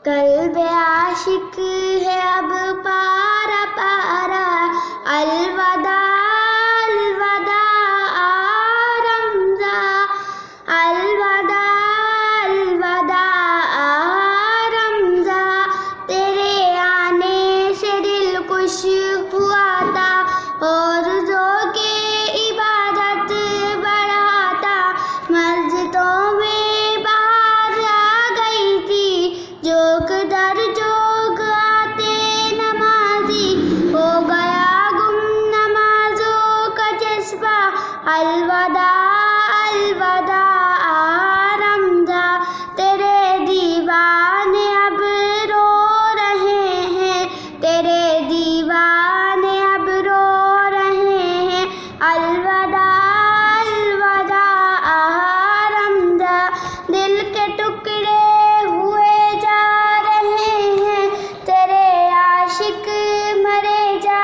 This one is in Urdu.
قلب عاشق ہے اب پارا پارا، الوداع الوداع رمضاں، الوداع الوداع رمضاں، تیرے آنے سے دل خوش ہوا تھا اور ذوق عبادت بڑھا تھا، مسجدوں میں بہار آ گئی تھی، جوک در جوک آتے نمازی، ہو گیا گم نمازوں کا جذبہ، الوداع الوداع رمضاں، تیرے دیوانے اب رو رہے ہیں، تیرے دیوانے اب رو رہے ہیں، الوداع الوداع رمضاں، دل کے ٹکڑے ہوئے جا رہے ہیں، تیرے عاشق مرے جا